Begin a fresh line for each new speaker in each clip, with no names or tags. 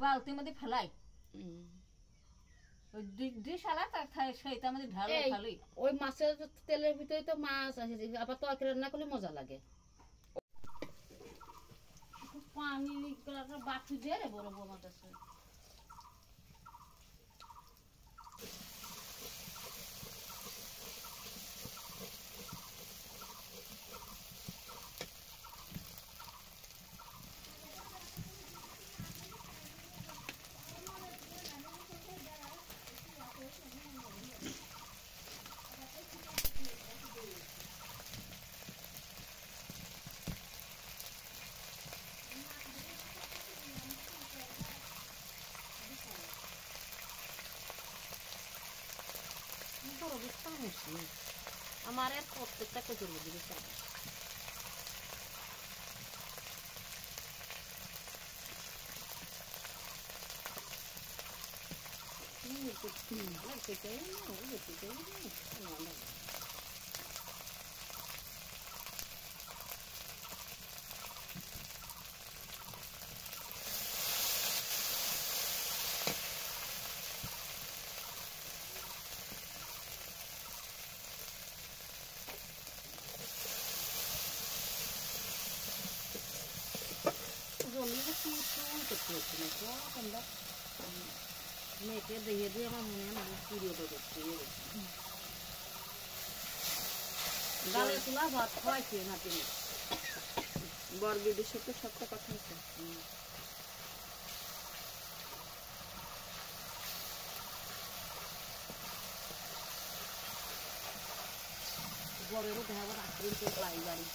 বালতির মধ্যে ফেলাই ওই দুই শালা তার সেইটার মধ্যে ঢালে ফেলাই।
ওই মাছের তেলের ভিতরে তো মাছ আছে, আবার তরকারি রান্না করলে মজা লাগে। পানি বাটু দিয়ে রে বড় বড় মাছ আছে। বড় বুঝতে পারছি আমার আর প্রত্যেকটা কচুর মধ্যে বুঝতে পারছি। জমিটা চুল চুল করতে হচ্ছে না তো আমরা মেয়েকে দিয়ে দিয়ে আমার মনে হয় পুরিয়ে করছে গালে তোলা ভাত খাওয়াইছে নাতি
বরবিদের সাথে সবটা কথা হচ্ছে।
বড়েরও দেখা যাবে আশ্রম তো পাই বাড়ি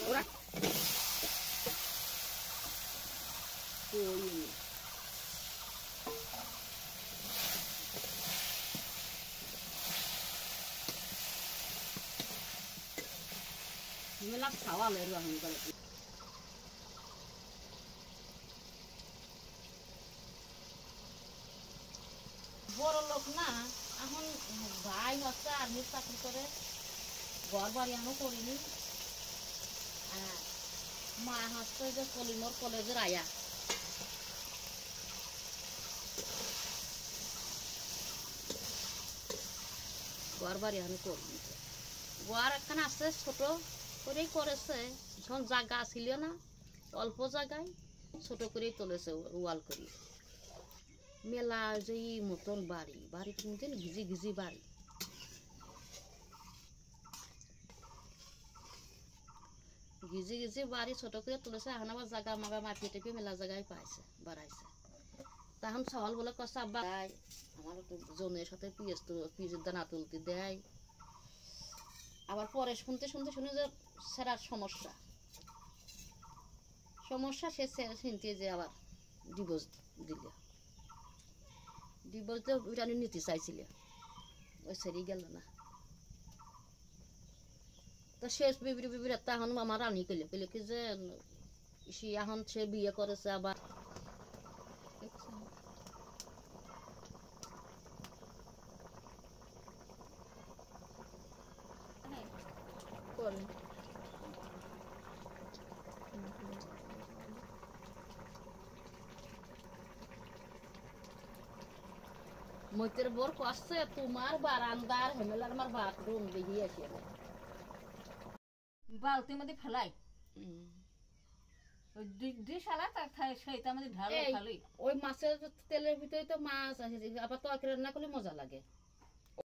ওরা মেলা খাওয়া লের এখন করে বড় লোক না এখন ভাই হচ্ছে আর্মির চাকরি করে, ঘর বাড়ি এখনো করিনি। মা হচ্ছে যে কলিমোর কলেজের আয়া ঘর বাড়ি এখনো করিনি। ঘর একখানে আছে ছোট করেই করেছে, যখন জায়গা ছিল না অল্প জায়গায় ছোট করেই তুলেছে ওয়াল করি। মেলা যে মতন বাড়ি বাড়ি কিনতেন ঘিজি ঘিজি বাড়ি, ঘিজি ঘিজি বাড়ি ছোট করে তুলেছে। এখন আবার জায়গা মাগা মাপিয়ে টেপে মেলা জায়গায় পাইছে বাড়াইছে। তখন সওয়াল বলে কষা বাই আমার জনের সাথে পিঁয়াজের দানা তুলতে দেয়। আবার পরে শুনতে শুনতে শুনে যে সেরার সমস্যা সে শুনতে যে আবার ডিভোর্স দিলে, ডিভোর্স দিয়ে ওইটা নিতে চাইছিল, ওই সেরে গেল না। তো শেষ বিবরি একটা এখন আমার রানি কইলে কইলে কি যে সে এখন সে বিয়ে করেছে আবার মইতের বোর কষ্টে তোমার বারান্দার হেমেলার আমার বাথরুম বেরিয়ে আসে
বালতির মধ্যে ফেলাই ওই দুই শালা তার সেইটার মধ্যে ঢালে ফেলাই।
ওই মাছের তেলের ভিতরে তো মাছ আছে, আবার তরকারি রান্না করলে মজা লাগে।